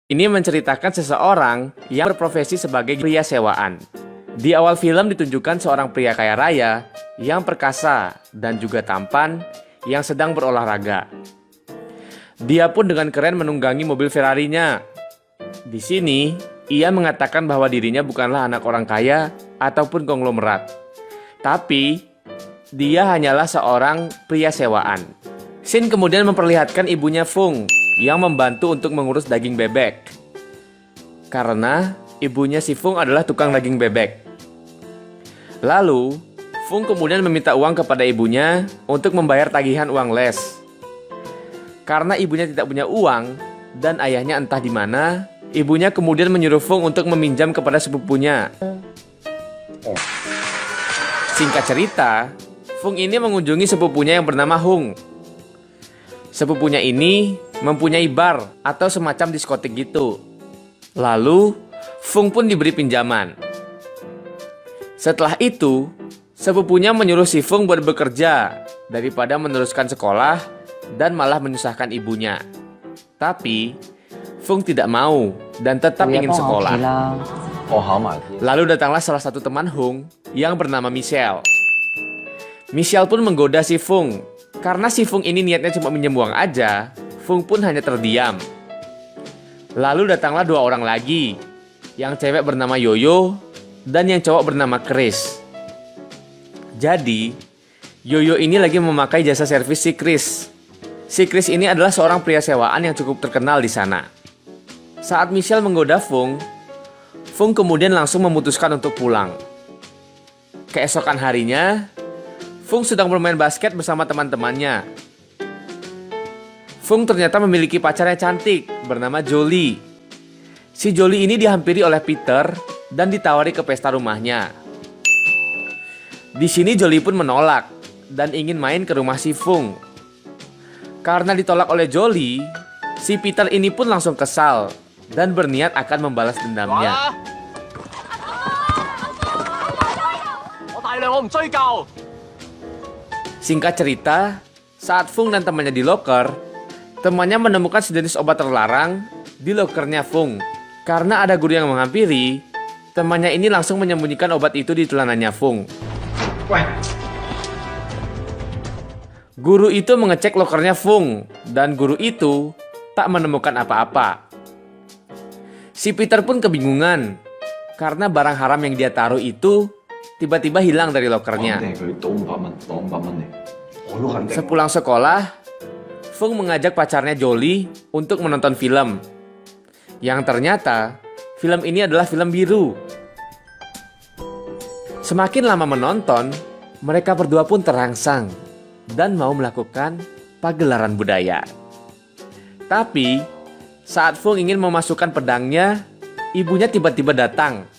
Ini menceritakan seseorang yang berprofesi sebagai pria sewaan. Di awal film ditunjukkan seorang pria kaya raya yang perkasa dan juga tampan yang sedang berolahraga. Dia pun dengan keren menunggangi mobil Ferrari-nya. Di sini, ia mengatakan bahwa dirinya bukanlah anak orang kaya ataupun konglomerat. Tapi, dia hanyalah seorang pria sewaan. Shin kemudian memperlihatkan ibunya Fung yang membantu untuk mengurus daging bebek. Karena ibunya si Fung adalah tukang daging bebek. Lalu, Fung kemudian meminta uang kepada ibunya untuk membayar tagihan uang les. Karena ibunya tidak punya uang dan ayahnya entah di mana, ibunya kemudian menyuruh Fung untuk meminjam kepada sepupunya. Singkat cerita, Fung ini mengunjungi sepupunya yang bernama Hung. Sepupunya ini mempunyai bar atau semacam diskotik gitu. Lalu, Fung pun diberi pinjaman. Setelah itu, sepupunya menyuruh si Fung buat bekerja daripada meneruskan sekolah dan malah menyusahkan ibunya. Tapi, Fung tidak mau dan tetap ingin sekolah. Lalu datanglah salah satu teman Hung yang bernama Michelle. Michelle pun menggoda si Fung. Karena si Fung ini niatnya cuma minjem uang aja, Fung pun hanya terdiam. Lalu datanglah dua orang lagi, yang cewek bernama Yoyo dan yang cowok bernama Chris. Jadi, Yoyo ini lagi memakai jasa servis si Chris. Si Chris ini adalah seorang pria sewaan yang cukup terkenal di sana. Saat Michelle menggoda Fung, Fung kemudian langsung memutuskan untuk pulang. Keesokan harinya, Fung sedang bermain basket bersama teman-temannya. Fung ternyata memiliki pacar yang cantik bernama Jolie. Si Jolie ini dihampiri oleh Peter dan ditawari ke pesta rumahnya. Di sini Jolie pun menolak dan ingin main ke rumah si Fung. Karena ditolak oleh Jolie, si Peter ini pun langsung kesal dan berniat akan membalas dendamnya. Singkat cerita, saat Fung dan temannya di loker, temannya menemukan sejenis obat terlarang di lokernya Fung. Karena ada guru yang menghampiri, temannya ini langsung menyembunyikan obat itu di celananya Fung. Guru itu mengecek lokernya Fung, dan guru itu tak menemukan apa-apa. Si Peter pun kebingungan, karena barang haram yang dia taruh itu tiba-tiba hilang dari lokernya. Sepulang sekolah, Fung mengajak pacarnya Jolie untuk menonton film. Yang ternyata, film ini adalah film biru. Semakin lama menonton, mereka berdua pun terangsang dan mau melakukan pagelaran budaya. Tapi, saat Fung ingin memasukkan pedangnya, ibunya tiba-tiba datang.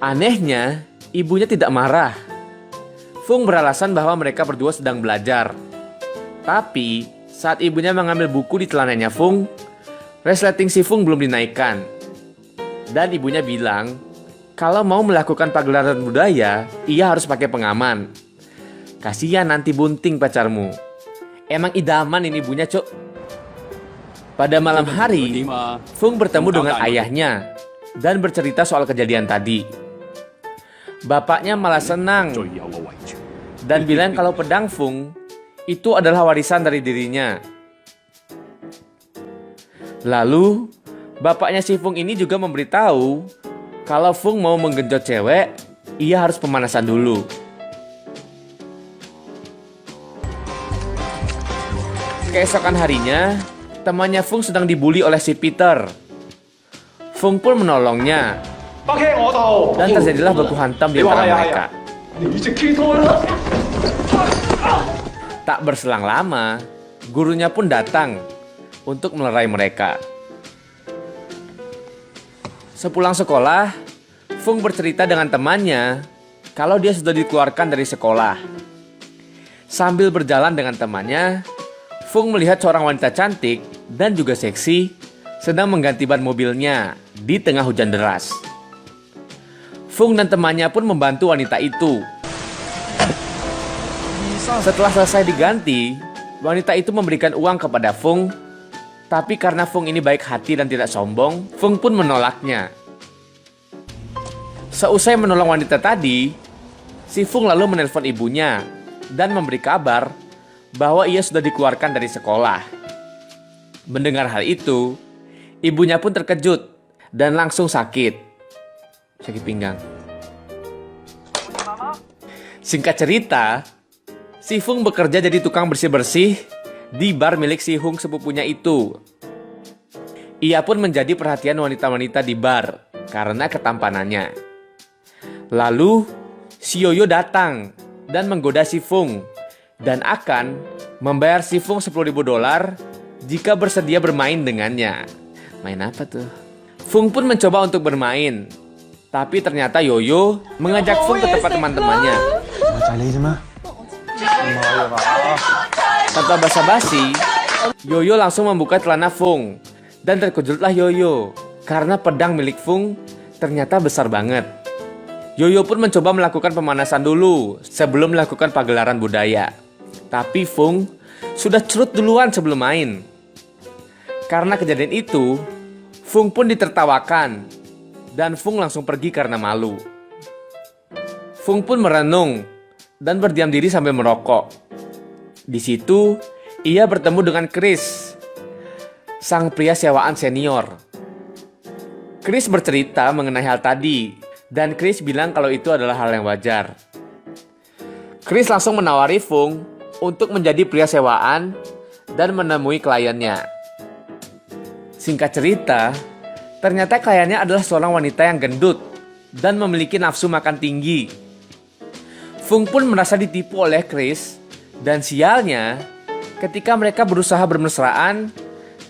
Anehnya, ibunya tidak marah. Fung beralasan bahwa mereka berdua sedang belajar. Tapi, saat ibunya mengambil buku di celananya Fung, resleting si Fung belum dinaikkan. Dan ibunya bilang, kalau mau melakukan pagelaran budaya, ia harus pakai pengaman. Kasihan nanti bunting pacarmu. Emang idaman ini ibunya, Cuk. Pada malam hari, Fung bertemu dengan ayahnya dan bercerita soal kejadian tadi. Bapaknya malah senang dan bilang kalau pedang Fung itu adalah warisan dari dirinya. Lalu, bapaknya si Fung ini juga memberitahu kalau Fung mau menggenjot cewek, ia harus pemanasan dulu. Keesokan harinya, temannya Fung sedang dibully oleh si Peter. Fung pun menolongnya. Dan terjadilah baku hantam di antara mereka. Tak berselang lama, gurunya pun datang untuk melerai mereka. Sepulang sekolah, Fung bercerita dengan temannya kalau dia sudah dikeluarkan dari sekolah. Sambil berjalan dengan temannya, Fung melihat seorang wanita cantik dan juga seksi sedang mengganti ban mobilnya di tengah hujan deras. Fung dan temannya pun membantu wanita itu. Setelah selesai diganti, wanita itu memberikan uang kepada Fung, Tapi karena Fung ini baik hati dan tidak sombong, Fung pun menolaknya. Seusai menolong wanita tadi, si Fung lalu menelpon ibunya dan memberi kabar bahwa ia sudah dikeluarkan dari sekolah. Mendengar hal itu, ibunya pun terkejut dan langsung sakit pinggang. Singkat cerita, si Fung bekerja jadi tukang bersih-bersih di bar milik si Hung sepupunya itu. Ia pun menjadi perhatian wanita-wanita di bar karena ketampanannya. Lalu, si Yoyo datang dan menggoda si Fung dan akan membayar si Fung $10.000 jika bersedia bermain dengannya. Main apa tuh? Fung pun mencoba untuk bermain, tapi ternyata Yoyo mengajak Fung ke tempat teman-temannya. Tanpa basa-basi, Yoyo langsung membuka celana Fung dan terkejutlah Yoyo karena pedang milik Fung ternyata besar banget. Yoyo pun mencoba melakukan pemanasan dulu sebelum melakukan pagelaran budaya. Tapi Fung sudah curut duluan sebelum main. Karena kejadian itu, Fung pun ditertawakan dan Fung langsung pergi karena malu. Fung pun merenung dan berdiam diri sambil merokok. Di situ, ia bertemu dengan Chris, sang pria sewaan senior. Chris bercerita mengenai hal tadi, dan Chris bilang kalau itu adalah hal yang wajar. Chris langsung menawari Fung untuk menjadi pria sewaan dan menemui kliennya. Singkat cerita, ternyata kliennya adalah seorang wanita yang gendut dan memiliki nafsu makan tinggi. Fung pun merasa ditipu oleh Chris. Dan sialnya, ketika mereka berusaha bermesraan,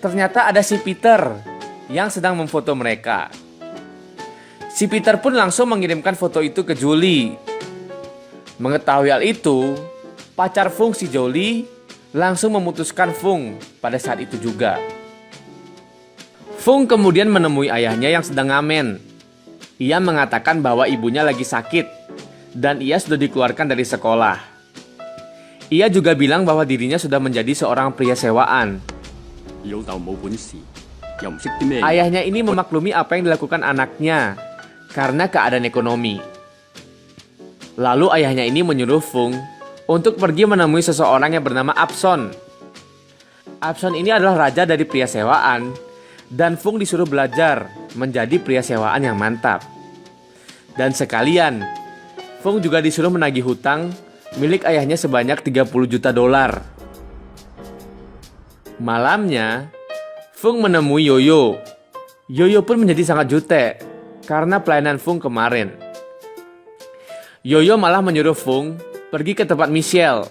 ternyata ada si Peter yang sedang memfoto mereka. Si Peter pun langsung mengirimkan foto itu ke Julie. Mengetahui hal itu, pacar Fung si Julie langsung memutuskan Fung pada saat itu juga. Fung kemudian menemui ayahnya yang sedang ngamen. Ia mengatakan bahwa ibunya lagi sakit dan ia sudah dikeluarkan dari sekolah. Ia juga bilang bahwa dirinya sudah menjadi seorang pria sewaan. Ayahnya ini memaklumi apa yang dilakukan anaknya karena keadaan ekonomi. Lalu ayahnya ini menyuruh Fung untuk pergi menemui seseorang yang bernama Apson. Apson ini adalah raja dari pria sewaan dan Fung disuruh belajar menjadi pria sewaan yang mantap. Dan sekalian, Fung juga disuruh menagih hutang milik ayahnya sebanyak $30 juta. Malamnya, Fung menemui Yoyo. Yoyo pun menjadi sangat jutek karena pelayanan Fung kemarin. Yoyo malah menyuruh Fung pergi ke tempat Michelle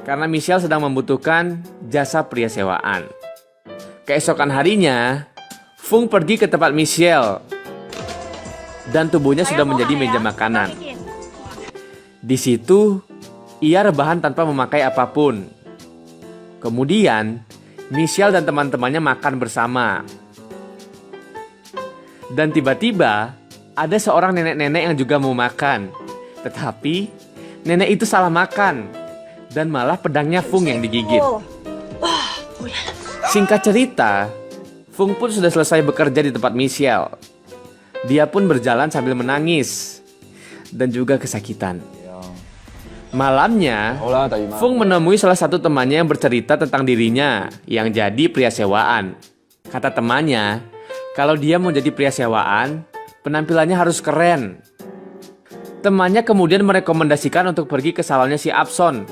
karena Michelle sedang membutuhkan jasa pria sewaan. Keesokan harinya, Fung pergi ke tempat Michelle dan tubuhnya sudah menjadi meja makanan. Di situ, ia rebahan tanpa memakai apapun. Kemudian, Michelle dan teman-temannya makan bersama. Dan tiba-tiba, ada seorang nenek-nenek yang juga mau makan. Tetapi, nenek itu salah makan. Dan malah pedangnya Fung yang digigit. Singkat cerita, Fung pun sudah selesai bekerja di tempat Michelle. Dia pun berjalan sambil menangis. Dan juga kesakitan. Malamnya, Fung menemui salah satu temannya yang bercerita tentang dirinya yang jadi pria sewaan. Kata temannya, kalau dia mau jadi pria sewaan, penampilannya harus keren. Temannya kemudian merekomendasikan untuk pergi ke salonnya si Apson.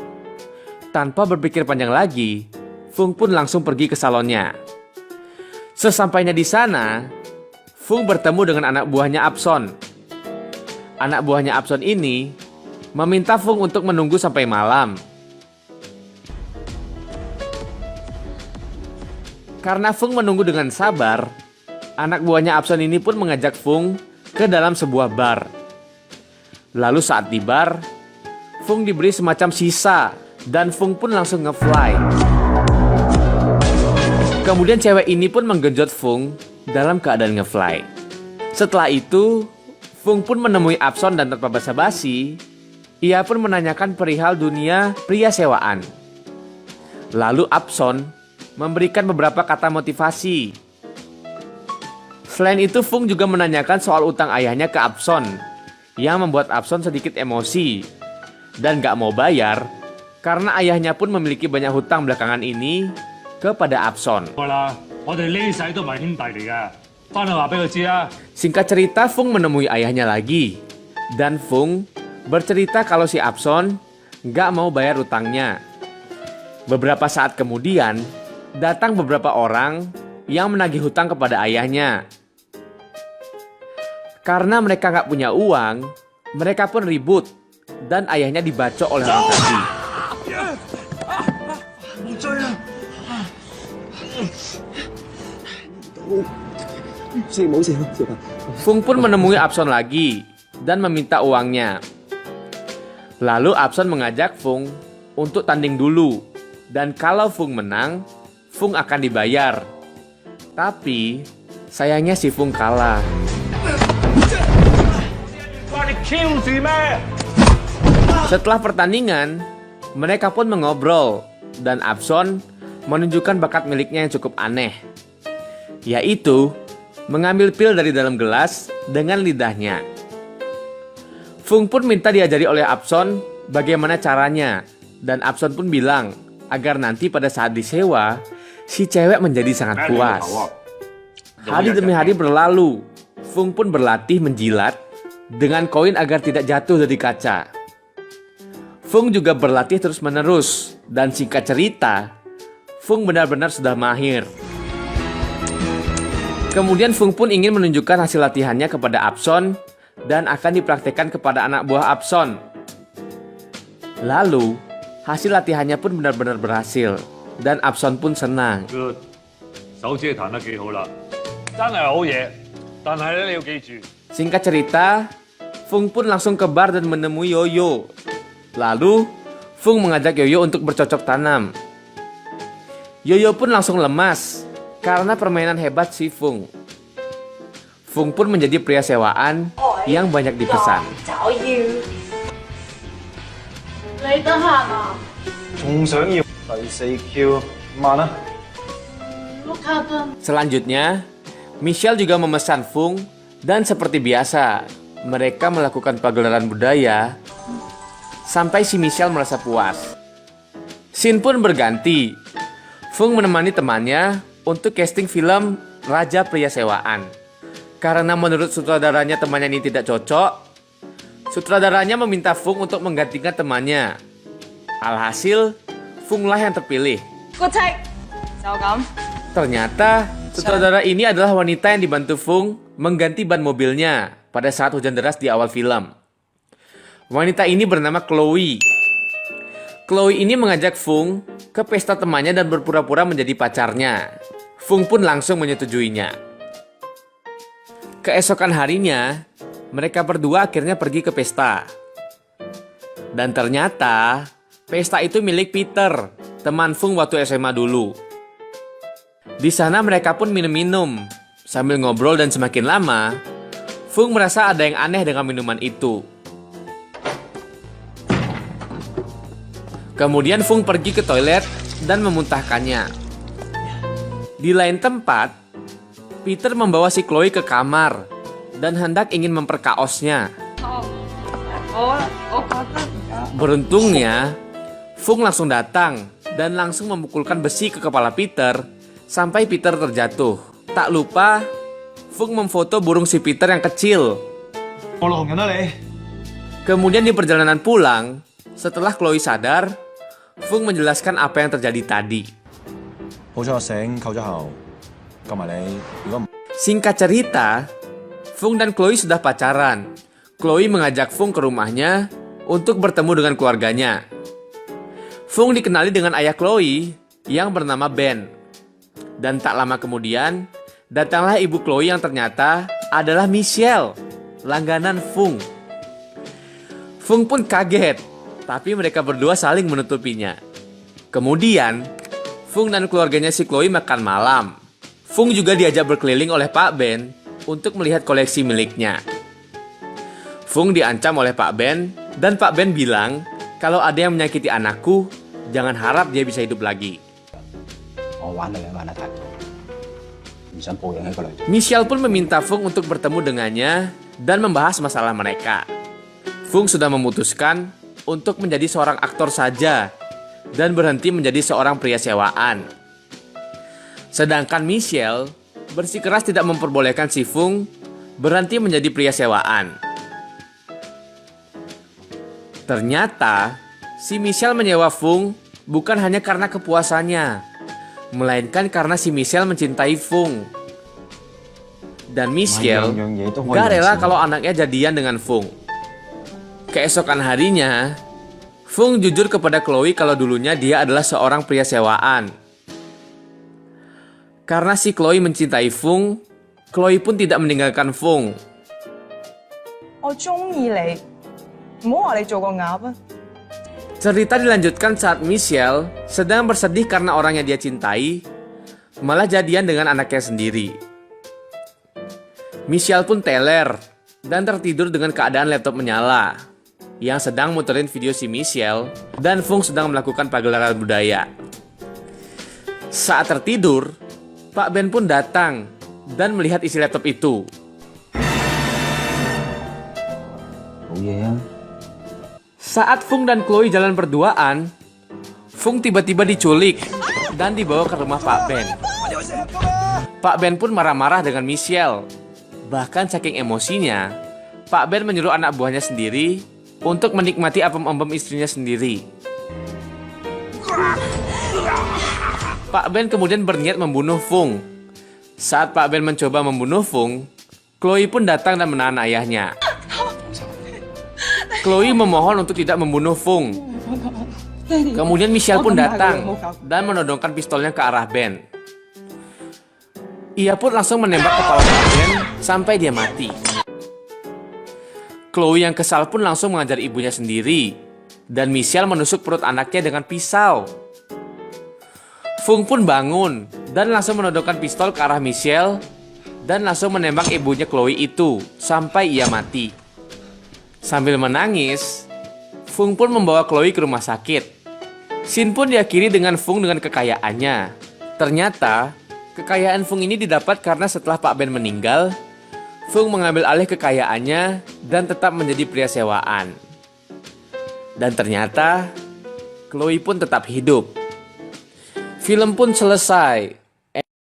Tanpa berpikir panjang lagi, Fung pun langsung pergi ke salonnya. Sesampainya di sana, Fung bertemu dengan anak buahnya Apson. Anak buahnya Apson ini meminta Fung untuk menunggu sampai malam. Karena Fung menunggu dengan sabar, anak buahnya Apson ini pun mengajak Fung ke dalam sebuah bar. Lalu saat di bar, Fung diberi semacam sisa dan Fung pun langsung nge-fly. Kemudian cewek ini pun menggenjot Fung dalam keadaan nge-fly. Setelah itu, Fung pun menemui Apson dan tanpa basa-basi, ia pun menanyakan perihal dunia pria sewaan. Lalu Apson memberikan beberapa kata motivasi. Selain itu, Fung juga menanyakan soal utang ayahnya ke Abson, yang membuat Abson sedikit emosi dan gak mau bayar karena ayahnya pun memiliki banyak hutang belakangan ini kepada Abson. Singkat cerita, Fung menemui ayahnya lagi, dan Fung bercerita kalau si Abson gak mau bayar utangnya. Beberapa saat kemudian, datang beberapa orang yang menagih hutang kepada ayahnya. Karena mereka gak punya uang, mereka pun ribut dan ayahnya dibacok oleh orang tadi. Fung pun menemui Abson lagi dan meminta uangnya. Lalu Abson mengajak Fung untuk tanding dulu, dan kalau Fung menang, Fung akan dibayar. Tapi sayangnya si Fung kalah. Setelah pertandingan, mereka pun mengobrol dan Abson menunjukkan bakat miliknya yang cukup aneh, yaitu mengambil pil dari dalam gelas dengan lidahnya. Fung pun minta diajari oleh Abson bagaimana caranya, dan Abson pun bilang agar nanti pada saat disewa, si cewek menjadi sangat puas. Hari demi hari berlalu, Fung pun berlatih menjilat dengan koin agar tidak jatuh dari kaca. Fung juga berlatih terus-menerus, dan singkat cerita, Fung benar-benar sudah mahir. Kemudian Fung pun ingin menunjukkan hasil latihannya kepada Abson dan akan dipraktekkan kepada anak buah Abson. Lalu, hasil latihannya pun benar-benar berhasil, dan Abson pun senang. Singkat cerita, Fung pun langsung ke bar dan menemui Yoyo. Lalu, Fung mengajak Yoyo untuk bercocok tanam. Yoyo pun langsung lemas karena permainan hebat si Fung. Fung pun menjadi pria sewaan yang banyak dipesan. Selanjutnya, Michelle juga memesan Fung, dan seperti biasa, mereka melakukan pagelaran budaya sampai si Michelle merasa puas. Scene pun berganti. Fung menemani temannya untuk casting film Raja Pria Sewaan. Karena menurut sutradaranya temannya ini tidak cocok, sutradaranya meminta Fung untuk menggantikan temannya. Alhasil, Fung lah yang terpilih. Ternyata, sutradara ini adalah wanita yang dibantu Fung mengganti ban mobilnya pada saat hujan deras di awal film. Wanita ini bernama Chloe. Chloe ini mengajak Fung ke pesta temannya dan berpura-pura menjadi pacarnya. Fung pun langsung menyetujuinya. Keesokan harinya, mereka berdua akhirnya pergi ke pesta. Dan ternyata, pesta itu milik Peter, teman Fung waktu SMA dulu. Di sana mereka pun minum-minum, sambil ngobrol, dan semakin lama, Fung merasa ada yang aneh dengan minuman itu. Kemudian Fung pergi ke toilet dan memuntahkannya. Di lain tempat, Peter membawa si Chloe ke kamar dan hendak ingin memperkaosnya. Beruntungnya, Fung langsung datang dan langsung memukulkan besi ke kepala Peter sampai Peter terjatuh. Tak lupa, Fung memfoto burung si Peter yang kecil. Kemudian di perjalanan pulang, setelah Chloe sadar, Fung menjelaskan apa yang terjadi tadi. Singkat cerita, Fung dan Chloe sudah pacaran. Chloe mengajak Fung ke rumahnya untuk bertemu dengan keluarganya. Fung dikenali dengan ayah Chloe yang bernama Ben. Dan tak lama kemudian, datanglah ibu Chloe yang ternyata adalah Michelle, langganan Fung. Fung pun kaget, tapi mereka berdua saling menutupinya. Kemudian, Fung dan keluarganya si Chloe makan malam. Fung juga diajak berkeliling oleh Pak Ben untuk melihat koleksi miliknya. Fung diancam oleh Pak Ben, dan Pak Ben bilang kalau ada yang menyakiti anakku, jangan harap dia bisa hidup lagi. 我玩女人玩得太多，唔想報應一個女仔。 Michelle pun meminta Fung untuk bertemu dengannya dan membahas masalah mereka. Fung sudah memutuskan untuk menjadi seorang aktor saja dan berhenti menjadi seorang pria sewaan. Sedangkan Michelle bersikeras tidak memperbolehkan si Fung berhenti menjadi pria sewaan. Ternyata si Michelle menyewa Fung bukan hanya karena kepuasannya, melainkan karena si Michelle mencintai Fung. Dan Michelle gak rela kalau anaknya jadian dengan Fung. Keesokan harinya, Fung jujur kepada Chloe kalau dulunya dia adalah seorang pria sewaan. Karena si Chloe mencintai Fung, Chloe pun tidak meninggalkan Fung. 我中意你，唔好話你做個鴨啊！ Cerita dilanjutkan saat Michelle sedang bersedih karena orang yang dia cintai malah jadian dengan anaknya sendiri. Michelle pun teler dan tertidur dengan keadaan laptop menyala yang sedang muterin video si Michelle dan Fung sedang melakukan pagelaran budaya. Saat tertidur, Pak Ben pun datang dan melihat isi laptop itu. 好嘢啊！ Saat Fung dan Chloe jalan berduaan, Fung tiba-tiba diculik dan dibawa ke rumah Pak Ben. Pak Ben pun marah-marah dengan Michelle. Bahkan saking emosinya, Pak Ben menyuruh anak buahnya sendiri untuk menikmati apem-empem istrinya sendiri. Pak Ben kemudian berniat membunuh Fung. Saat Pak Ben mencoba membunuh Fung, Chloe pun datang dan menahan ayahnya. Chloe memohon untuk tidak membunuh Fung. Kemudian Michelle pun datang dan menodongkan pistolnya ke arah Ben. Ia pun langsung menembak kepala Ben sampai dia mati. Chloe yang kesal pun langsung mengajar ibunya sendiri, dan Michelle menusuk perut anaknya dengan pisau. Fung pun bangun dan langsung menodongkan pistol ke arah Michelle dan langsung menembak ibunya Chloe itu sampai ia mati. Sambil menangis, Fung pun membawa Chloe ke rumah sakit. Shin pun diakhiri dengan Fung dengan kekayaannya. Ternyata, kekayaan Fung ini didapat karena setelah Pak Ben meninggal, Fung mengambil alih kekayaannya dan tetap menjadi pria sewaan. Dan ternyata, Chloe pun tetap hidup. Film pun selesai.